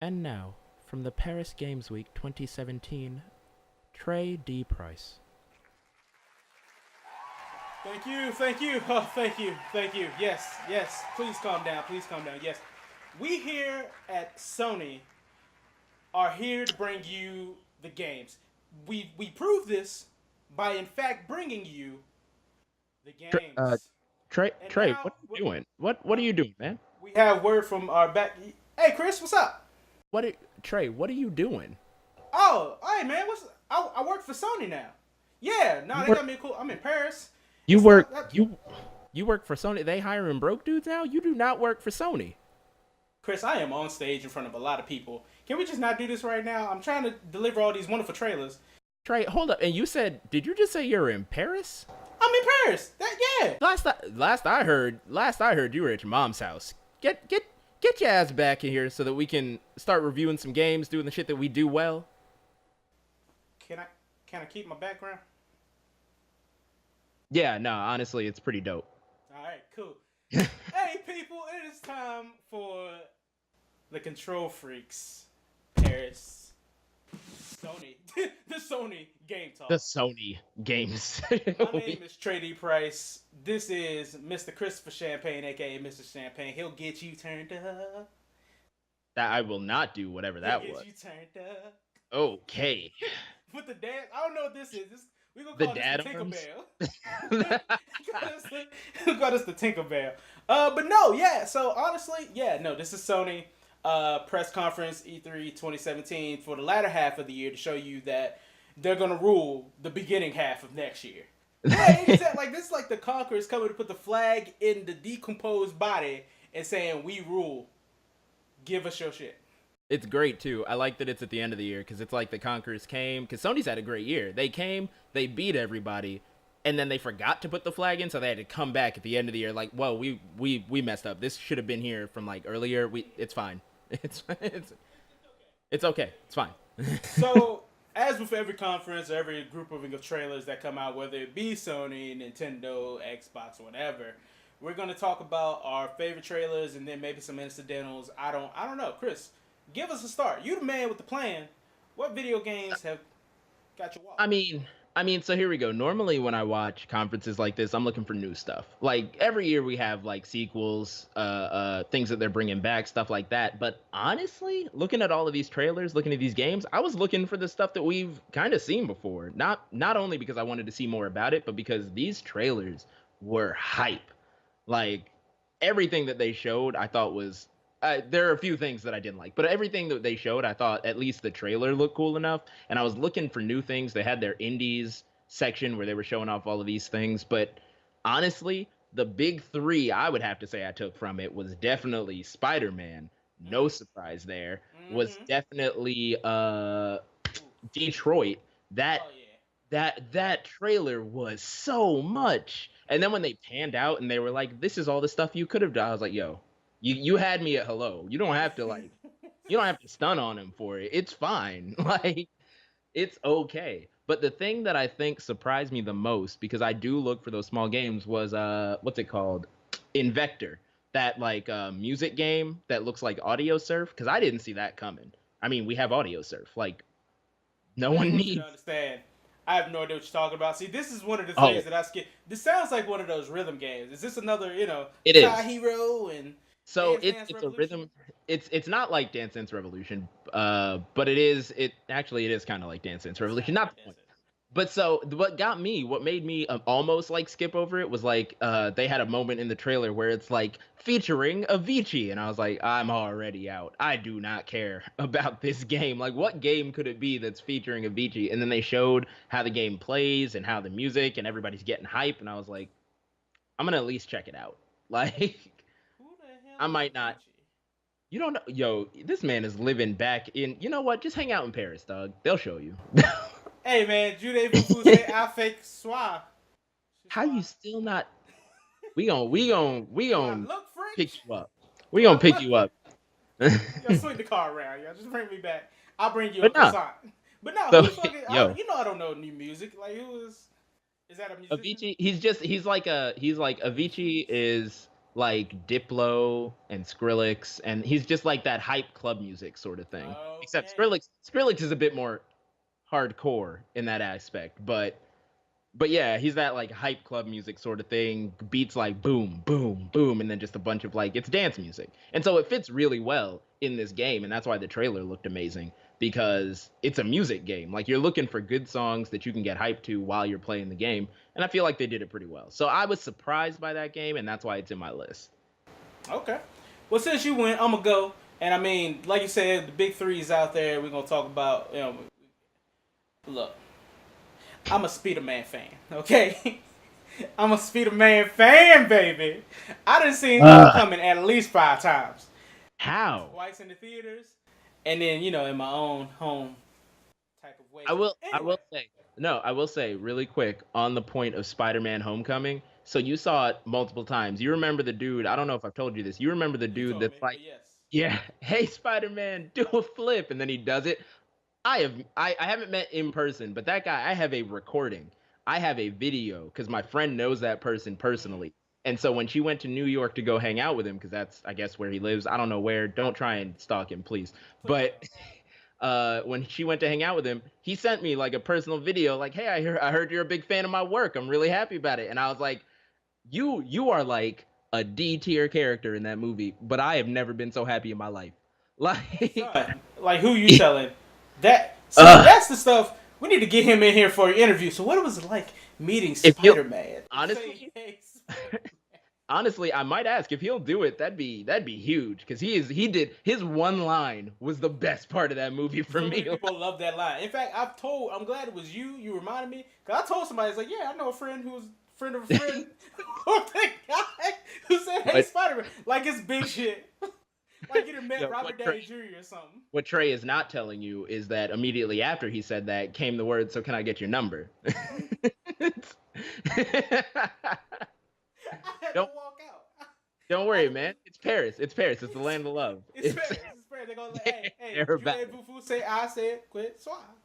And now, from the Paris Games Week 2017, Trey D. Price. Thank you, thank you, oh, thank you, thank you. Yes, yes. Please calm down. Please calm down. Yes, we here at Sony are here to bring you the games. We prove this by in fact bringing you the Uh, games. And Trey, now what are you doing? What are you doing, man? we have word from our back. Hey, Chris, what's up? Trey, what are you doing? Oh, hey man, I work for Sony now. Yeah, no, You they work, got me cool. I'm in Paris. you It's work, not that. you work for Sony. They hiring broke dudes now? You do not work for Sony. Chris, I am on stage in front of a lot of people. Can we just not do this right now? I'm trying to deliver all these wonderful trailers. Trey, hold up. And you said, did you just say you're in Paris? I'm in Paris. Yeah. Last I heard, you were at your mom's house. Get your ass back in here so that we can start reviewing some games, doing the shit that we do well. Can I keep my background? Yeah, no, honestly, it's pretty dope. All right, cool. Hey people, it is time for the Control Freaks Paris Sony the Sony Game Talk. The Sony games. My name is Trey D. Price. This is Mr. Christopher Champagne, aka Mr. Champagne. He'll get you turned up. That I will not do whatever that He'll was. get you turned up. Okay. With the dad, I don't know what this is. We gonna The call this dad the arms? Tinkerbell. We call this the Tinkerbell. But no, yeah. So honestly, yeah, no. This is Sony press conference E3 2017 for the latter half of the year to show you that they're gonna rule the beginning half of next year. Yeah, exactly. Like this is like the conquerors coming to put the flag in the decomposed body and saying, "We rule. Give us your shit." It's great too. I like that it's at the end of the year because it's like the Conquerors came. Because Sony's had a great year. They came, they beat everybody, and then they forgot to put the flag in, so they had to come back at the end of the year. Like, whoa, we messed up. This should have been here from like earlier. It's fine. It's okay. It's fine. So, as with every conference or every grouping of trailers that come out, whether it be Sony, Nintendo, Xbox, whatever, we're gonna talk about our favorite trailers and then maybe some incidentals. I don't know, Chris. Give us a start. You the man with the plan. What video games have got your wallet? So here we go. Normally when I watch conferences like this, I'm looking for new stuff. Like every year we have like sequels, things that they're bringing back, stuff like that. But honestly, looking at all of these trailers, looking at these games, I was looking for the stuff that we've kind of seen before. Not only because I wanted to see more about it, but because these trailers were hype. Like everything that they showed, I thought was there are a few things that I didn't like, but everything that they showed, I thought at least the trailer looked cool enough. And I was looking for new things. They had their indies section where they were showing off all of these things. But honestly, the big three I would have to say I took from it was definitely Spider-Man. No surprise there. Was Mm-hmm. definitely Detroit. That Oh yeah. that trailer was so much. And then when they panned out and they were like, "This is all the stuff you could have done," I was like, "Yo, you had me at hello. You don't have to you don't have to stun on him for it. It's fine. Like it's okay." But the thing that I think surprised me the most, because I do look for those small games, was what's it called? Invector. That like music game that looks like Audiosurf, because I didn't see that coming. I mean, we have Audiosurf. Like no I just one want you to needs. understand. I have no idea what you're talking about. See, this is one of the Oh, things that I skip. This sounds like one of those rhythm games. Is this another, it Guitar is. Hero and So Dance it's Dance it's a Revolution? rhythm. It's not like Dance Dance Revolution, but it is kind of like Dance Dance It's kind Revolution. of Not like the Dance point. Dance. But so what made me almost like skip over it was like they had a moment in the trailer where it's like featuring Avicii, and I was like, I'm already out. I do not care about this game. Like, what game could it be that's featuring Avicii? And then they showed how the game plays and how the music and everybody's getting hype, and I was like, I'm gonna at least check it out. Like, Who the I hell is might not. Avicii? You don't know, yo. This man is living back in. You know what? Just hang out in Paris, dog. They'll show you. Hey man, Jude Fufu say I fake soir. How you still not? We gon' Do I look pick French? you up. We Do I gonna pick look you up. French? Y'all swing the car around, y'all. Just bring me back. I'll bring you a But nah. croissant. But no, So who the fuck is? yo, I don't know new music. Like who is? Is that a musician? Avicii. He's like Avicii is. like Diplo and Skrillex, and he's just like that hype club music sort of thing. Except Okay. Skrillex is a bit more hardcore in that aspect, but yeah, he's that like hype club music sort of thing. Beats like boom, boom, boom, and then just a bunch of like it's dance music. And so it fits really well in this game, and that's why the trailer looked amazing because it's a music game. Like you're looking for good songs that you can get hyped to while you're playing the game, and I feel like they did it pretty well. So I was surprised by that game, and that's why it's in my list. Okay. Well, since you went, I'm gonna go. And I mean, like you said, the big threes out there. We're gonna talk about. Look, I'm a SpiderMan fan. Okay. I'm a SpiderMan fan, baby. I done seen Ugh. Homecoming at least 5 times. How? Twice in the theaters, and then in my own home type of way. I Anyway, will say no, I will say really quick on the point of Spider-Man Homecoming. So you saw it multiple times. You remember the dude, I don't know if I've told you this. You remember the you dude told that's me, like, but yes. yeah, hey Spider-Man, do a flip and then he does it. I haven't met in person, but that guy I have a recording. I have a video cuz my friend knows that person Mm, personally. And so when she went to New York to go hang out with him cuz that's I guess where he lives. I don't know where. Don't try and stalk him, please. please But don't. when she went to hang out with him, he sent me like a personal video, like, "Hey, I heard you're a big fan of my work. I'm really happy about it." And I was like, you are like a D tier character in that movie, but I have never been so happy in my life." Like, Son, like who you telling? That see, uh, that's the stuff we need to get him in here for an interview. So what was it like meeting if you Spider Man? Say, honestly, hey, Spider. honestly, I might ask if he'll do it. That'd be huge because he did his one line was the best part of that movie for So many me. people love that line. In fact, I'm glad it was you. You reminded me because I told somebody, it's like, yeah, I know a friend who's friend of a friend, or the guy who said, hey, But Spider Man, like it's big shit. Like you done met yo, Robert Downey Jr. or something. what Trey is not telling you is that immediately after he said that came the word, "So can I get your number?" I had to don't walk out. don't I, worry, man. It's Paris. It's Paris. It's the land of love. it's It's fair. It's fair. They're gonna like, hey, hey, they're you about let it. Bufu say I said quit swat.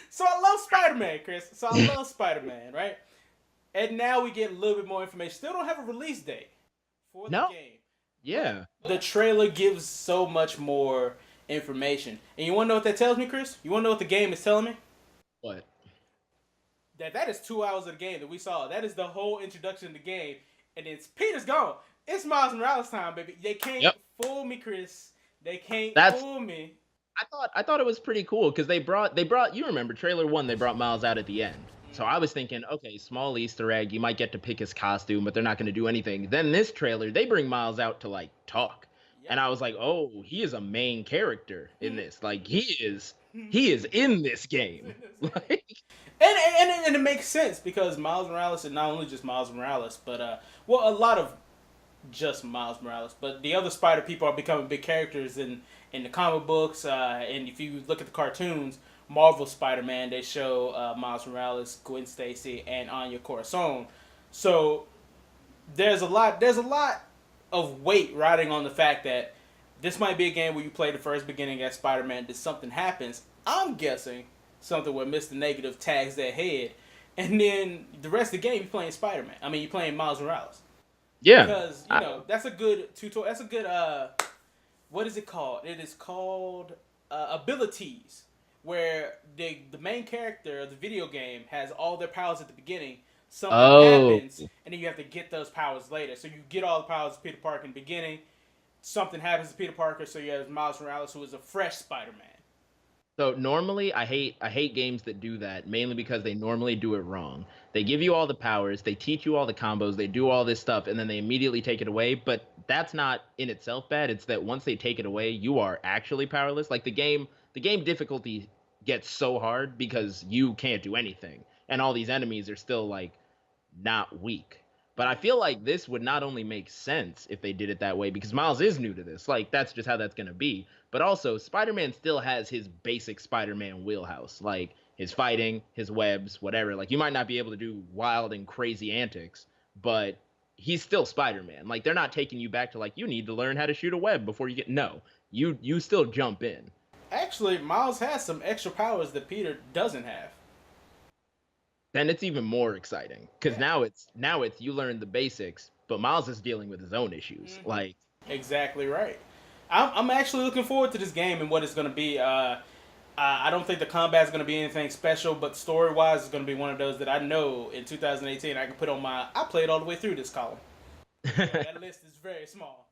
So I love Spider Man, Chris. So I love Spider Man, right? And now we get a little bit more information. Still don't have a release date for the No, game, but yeah. the trailer gives so much more information. And you want to know what that tells me, Chris? You want to know what the game is telling me? What? That is 2 hours of the game that we saw. That is the whole introduction of the game, and it's Peter's gone. It's Miles Morales time, baby. They can't Yep. fool me, Chris. They can't That's fool me. I thought it was pretty cool because they brought you remember trailer one they brought Miles out at the end. So I was thinking, okay, small Easter egg, you might get to pick his costume, but they're not going to do anything. Then this trailer, they bring Miles out to like talk, and Yep. I was like, oh, he is a main character in this. Like he is in this game. Like, And it makes sense because Miles Morales is not only just Miles Morales, but well, a lot of just Miles Morales, but the other Spider people are becoming big characters in the comic books. And if you look at the cartoons, Marvel Spider Man, they show Miles Morales, Gwen Stacy, and Anya Corazon. So there's a lot of weight riding on the fact that this might be a game where you play the first beginning as Spider Man. Then something happens. I'm guessing something where Mister Negative tags their head, and then the rest of the game you're playing Spider Man. I mean, you're playing Miles Morales yeah, because I, that's a good tutorial. That's a good what is it called? It is called abilities, where the main character of the video game has all their powers at the beginning. Something oh, happens, and then you have to get those powers later. So you get all the powers of Peter Parker in the beginning. Something happens to Peter Parker, so you have Miles Morales, who is a fresh Spider-Man. so normally I hate games that do that mainly because they normally do it wrong. They give you all the powers, they teach you all the combos, they do all this stuff and then they immediately take it away, but that's not in itself bad. It's that once they take it away, you are actually powerless. Like the game difficulty gets so hard because you can't do anything and all these enemies are still like not weak. But I feel like this would not only make sense if they did it that way because Miles is new to this. Like that's just how that's going to be. But also Spider-Man still has his basic Spider-Man wheelhouse, like his fighting, his webs, whatever. Like you might not be able to do wild and crazy antics, but he's still Spider-Man. Like they're not taking you back to like you need to learn how to shoot a web before you get no. You still jump in. Actually, Miles has some extra powers that Peter doesn't have. then it's even more exciting because Yeah. now it's you learn the basics, but Miles is dealing with his own issues. Mm-hmm. Like, Exactly right. I'm actually looking forward to this game and what it's going to be. I don't think the combat is going to be anything special, but story wise, it's going to be one of those that I know in 2018 I can put on my. I played all the way through this column. So that list is very small.